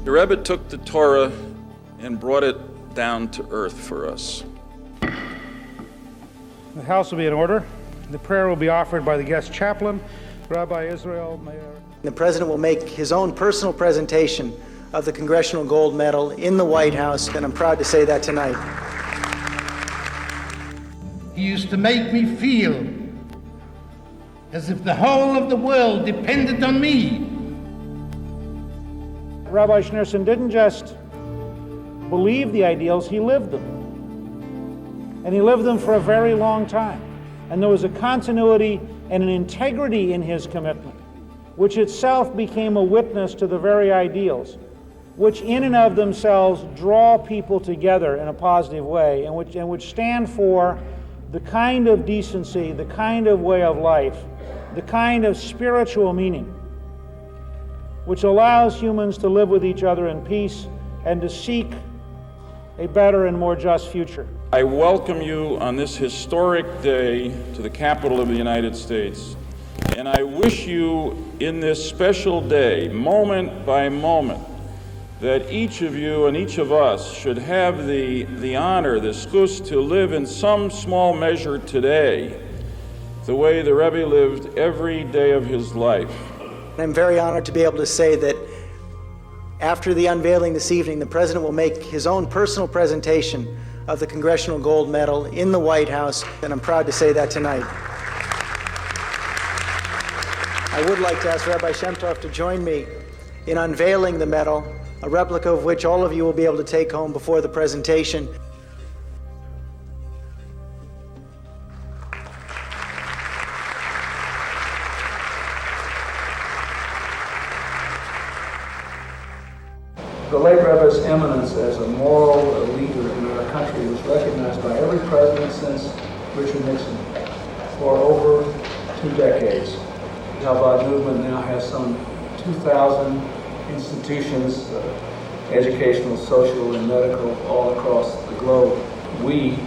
The Rebbe took the Torah and brought it down to earth for us. The house will be in order. The prayer will be offered by the guest chaplain, Rabbi Israel Mayer. The President will make his own personal presentation of the Congressional Gold Medal in the White House, and I'm proud to say that tonight. He used to make me feel as if the whole of the world depended on me. Rabbi Schneerson didn't just believe the ideals, he lived them. And he lived them for a very long time. And there was a continuity and an integrity in his commitment, which itself became a witness to the very ideals, which in and of themselves draw people together in a positive way, and which stand for the kind of decency, the kind of way of life, the kind of spiritual meaning, which allows humans to live with each other in peace and to seek a better and more just future. I welcome you on this historic day to the Capitol of the United States, and I wish you in this special day, moment by moment, that each of you and each of us should have the honor, the zchus, to live in some small measure today the way the Rebbe lived every day of his life. I'm very honored to be able to say that after the unveiling this evening, the President will make his own personal presentation of the Congressional Gold Medal in the White House, and I'm proud to say that tonight. I would like to ask Rabbi Shem Tov to join me in unveiling the medal, a replica of which all of you will be able to take home before the presentation. The late Rebbe's eminence as a moral leader in our country was recognized by every president since Richard Nixon for over 2 decades. The Chabad movement now has some 2,000 institutions, educational, social, and medical, all across the globe. We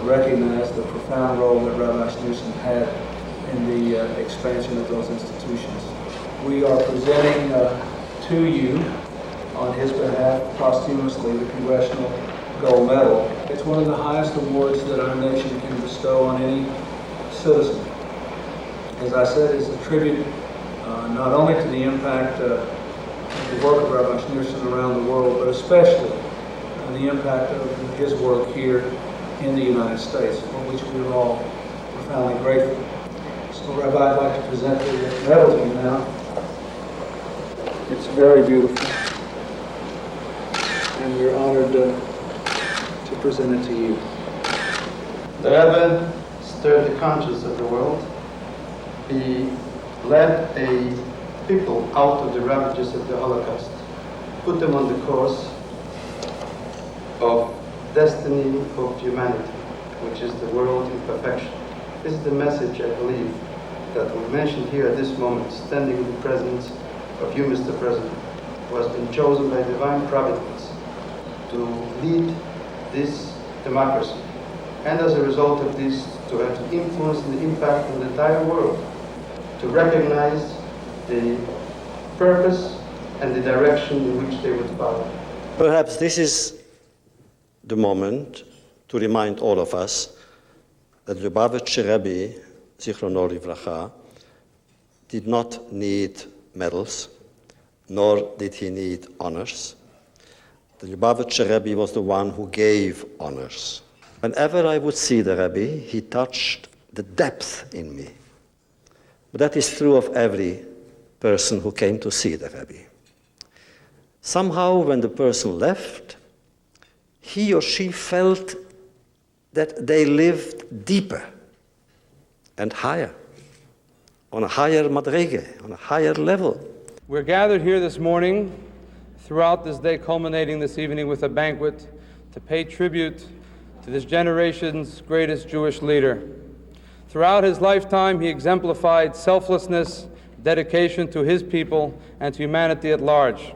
recognize the profound role that Rabbi Schneerson had in the expansion of those institutions. We are presenting to you, on his behalf, posthumously, the Congressional Gold Medal. It's one of the highest awards that our nation can bestow on any citizen. As I said, it's a tribute not only to the impact of the work of Rabbi Schneerson around the world, but especially the impact of his work here in the United States, for which we're all profoundly grateful. So, Rabbi, I'd like to present the medal to you now. It's very beautiful, and we're honored to present it to you. The Rebbe stirred the conscience of the world. He led a people out of the ravages of the Holocaust, put them on the course of destiny of humanity, which is the world in perfection. This is the message, I believe, that we mentioned here at this moment, standing in the presence of you, Mr. President, who has been chosen by divine providence to lead this democracy, and as a result of this, to have the influence and the impact on the entire world, to recognize the purpose and the direction in which they would follow. Perhaps this is the moment to remind all of us that Lubavitcher Rebbe, Zichrono Livracha, did not need medals, nor did he need honors. The Lubavitcher Rebbe was the one who gave honors. Whenever I would see the Rebbe, he touched the depth in me. But that is true of every person who came to see the Rebbe. Somehow, when the person left, he or she felt that they lived deeper and higher, on a higher madrege, on a higher level. We're gathered here this morning, throughout this day, culminating this evening with a banquet, to pay tribute to this generation's greatest Jewish leader. Throughout his lifetime, he exemplified selflessness, dedication to his people, and to humanity at large.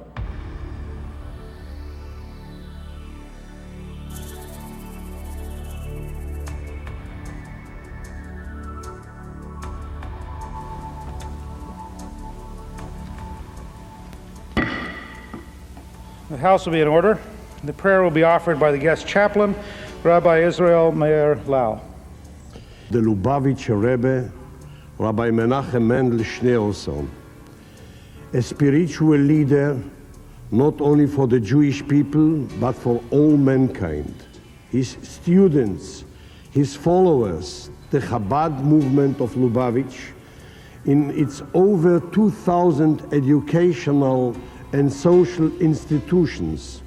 The House will be in order. The prayer will be offered by the guest chaplain, Rabbi Israel Meir Lau. The Lubavitcher Rebbe, Rabbi Menachem Mendel Schneerson, a spiritual leader not only for the Jewish people, but for all mankind. His students, his followers, the Chabad movement of Lubavitch, in its over 2,000 educational and social institutions,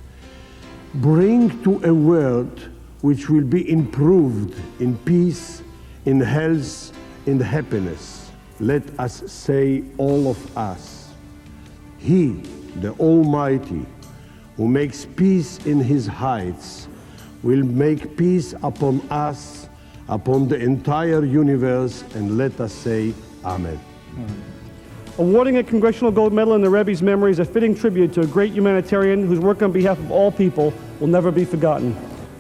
bring to a world which will be improved in peace, in health, in happiness. Let us say, all of us, He, the Almighty, who makes peace in His heights, will make peace upon us, upon the entire universe, and let us say, Amen. Awarding a Congressional Gold Medal in the Rebbe's memory is a fitting tribute to a great humanitarian whose work on behalf of all people will never be forgotten.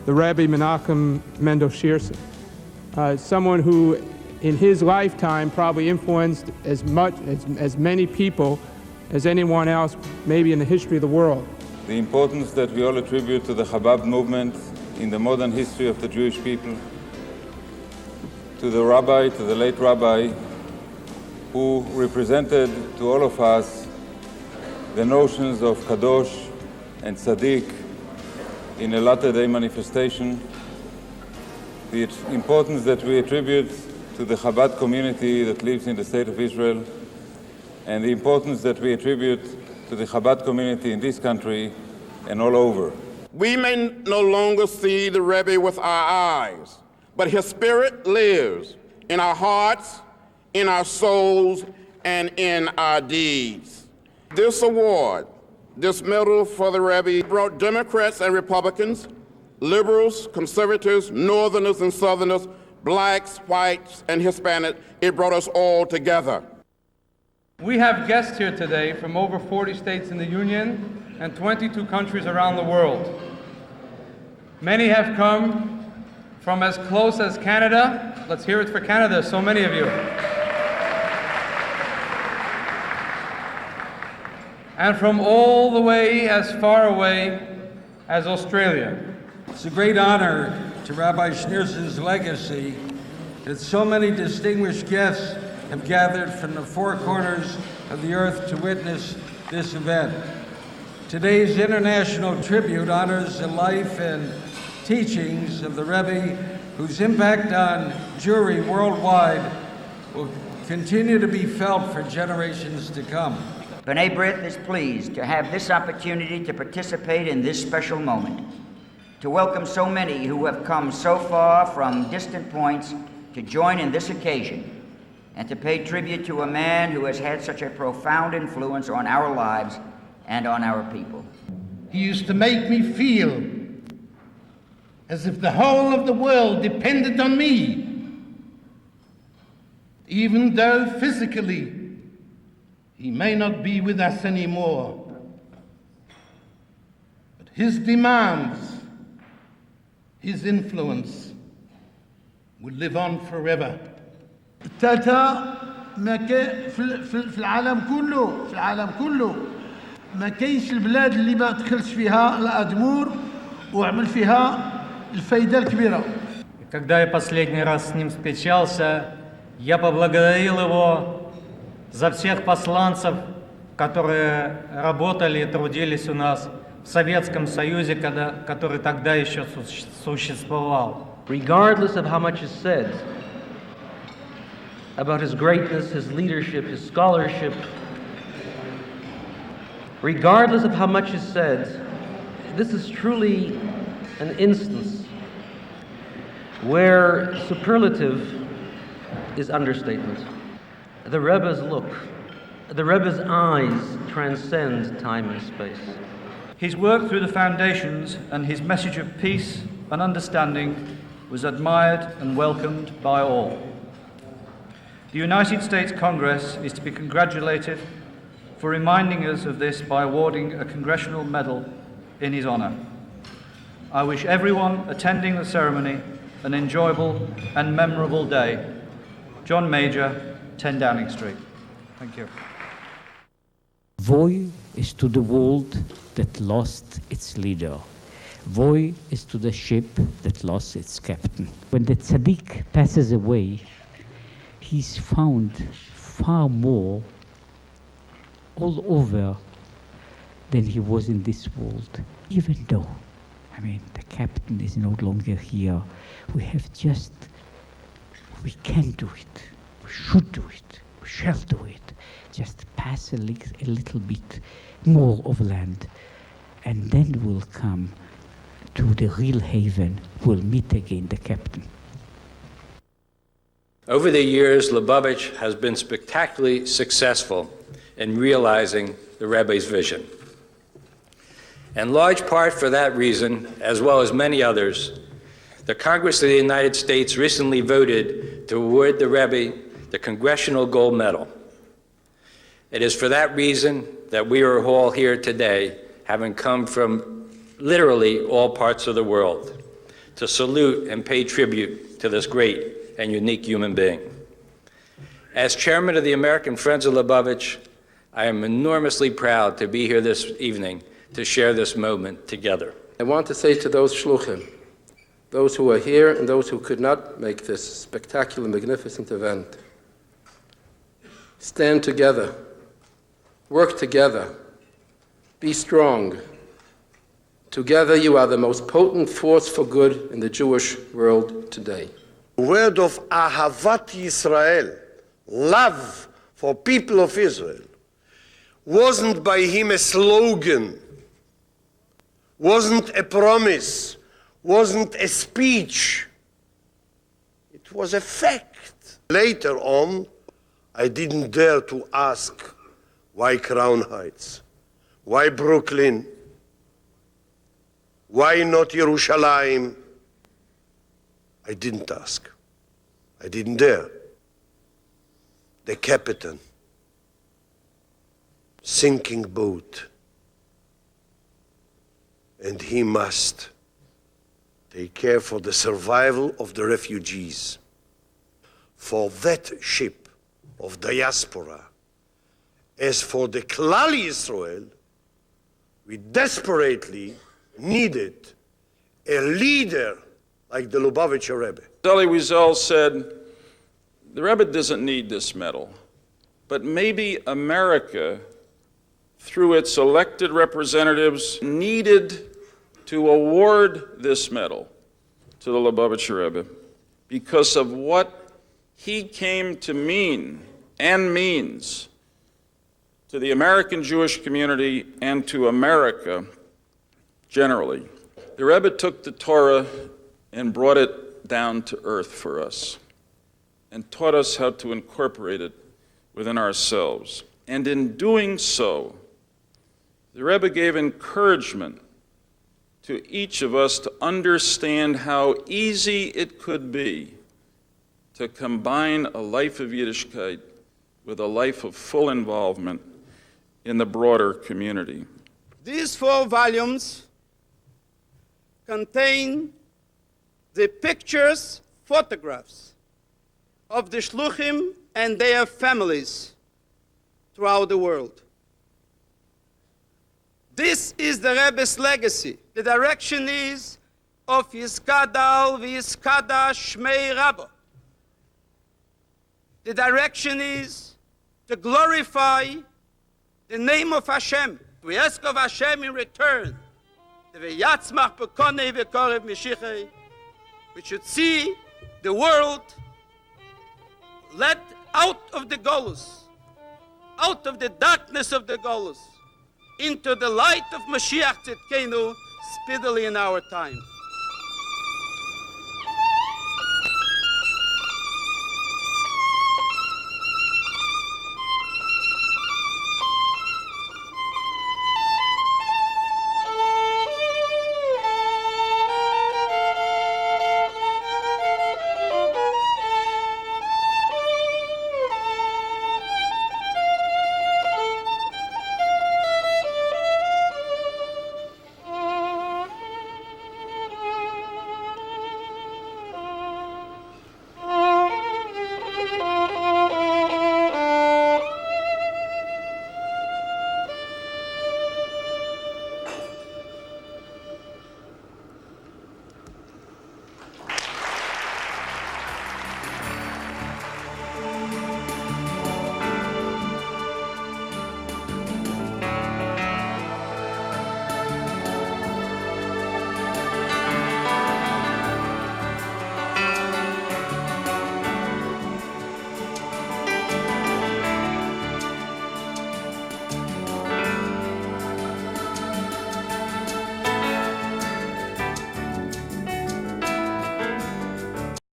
The Rebbe Menachem Mendel Schneerson, someone who in his lifetime probably influenced as many people as anyone else maybe in the history of the world. The importance that we all attribute to the Chabad movement in the modern history of the Jewish people, to the rabbi, to the late rabbi, who represented to all of us the notions of Kadosh and Tzaddik in a latter-day manifestation, the importance that we attribute to the Chabad community that lives in the state of Israel, and the importance that we attribute to the Chabad community in this country and all over. We may no longer see the Rebbe with our eyes, but his spirit lives in our hearts, in our souls, and in our deeds. This award, this medal for the Rebbe, brought Democrats and Republicans, liberals, conservatives, northerners and southerners, blacks, whites, and Hispanics. It brought us all together. We have guests here today from over 40 states in the Union and 22 countries around the world. Many have come from as close as Canada. Let's hear it for Canada, so many of you. And from all the way as far away as Australia. It's a great honor to Rabbi Schneerson's legacy that so many distinguished guests have gathered from the four corners of the earth to witness this event. Today's international tribute honors the life and teachings of the Rebbe, whose impact on Jewry worldwide will continue to be felt for generations to come. B'nai B'rith is pleased to have this opportunity to participate in this special moment, to welcome so many who have come so far from distant points to join in this occasion, and to pay tribute to a man who has had such a profound influence on our lives and on our people. He used to make me feel as if the whole of the world depended on me, even though physically he may not be with us anymore. But his demands, his influence will live on forever. الثالثة في العالم كله ما كاينش البلاد اللي ما دخلش فيها الأدمور وعمل فيها الفايدة الكبيرة. Когда я последний раз с ним встречался, я поблагодарил его за всех посланцев, которые работали и трудились у нас в Советском Союзе, который тогда еще существовал. Regardless of how much is said about his greatness, his leadership, his scholarship, regardless of how much is said, this is truly an instance where superlative is understatement. The Rebbe's look, the Rebbe's eyes transcend time and space. His work through the foundations and his message of peace and understanding was admired and welcomed by all. The United States Congress is to be congratulated for reminding us of this by awarding a Congressional Medal in his honor. I wish everyone attending the ceremony an enjoyable and memorable day. John Major, 10 Downing Street. Thank you. Voi is to the world that lost its leader. Woe is to the ship that lost its captain. When the tzaddik passes away, he's found far more all over than he was in this world. Even though, the captain is no longer here, we can do it, we should do it, we shall do it. Just pass a little bit more of land, and then we'll come to the real haven. We'll meet again the captain. Over the years, Lubavitch has been spectacularly successful in realizing the Rebbe's vision. In large part for that reason, as well as many others, the Congress of the United States recently voted to award the Rebbe the Congressional Gold Medal. It is for that reason that we are all here today, having come from literally all parts of the world, to salute and pay tribute to this great and unique human being. As chairman of the American Friends of Lubavitch, I am enormously proud to be here this evening to share this moment together. I want to say to those shluchim, those who are here and those who could not make this spectacular, magnificent event, stand together, work together, be strong. Together you are the most potent force for good in the Jewish world today. The word of Ahavat Yisrael, love for people of Israel, wasn't by him a slogan, wasn't a promise, wasn't a speech. It was a fact. Later on, I didn't dare to ask, why Crown Heights? Why Brooklyn? Why not Yerushalayim? I didn't ask. I didn't dare. The captain, sinking boat, and he must take care for the survival of the refugees. For that ship of diaspora, as for the Klal Yisrael, we desperately needed a leader like the Lubavitcher Rebbe. Elie Wiesel said, the Rebbe doesn't need this medal, but maybe America, through its elected representatives, needed to award this medal to the Lubavitcher Rebbe because of what he came to mean and means to the American Jewish community and to America generally. The Rebbe took the Torah and brought it down to earth for us and taught us how to incorporate it within ourselves. And in doing so, the Rebbe gave encouragement to each of us to understand how easy it could be to combine a life of Yiddishkeit with a life of full involvement in the broader community. These 4 volumes contain the pictures, photographs of the shluchim and their families throughout the world. This is the Rebbe's legacy. The direction is of Yiskadal v'Yiskada Shmei Rabba. The direction is to glorify the name of Hashem. We ask of Hashem in return, we should see the world let out of the Golus, out of the darkness of the Golus, into the light of Mashiach Tzidkenu speedily in our time.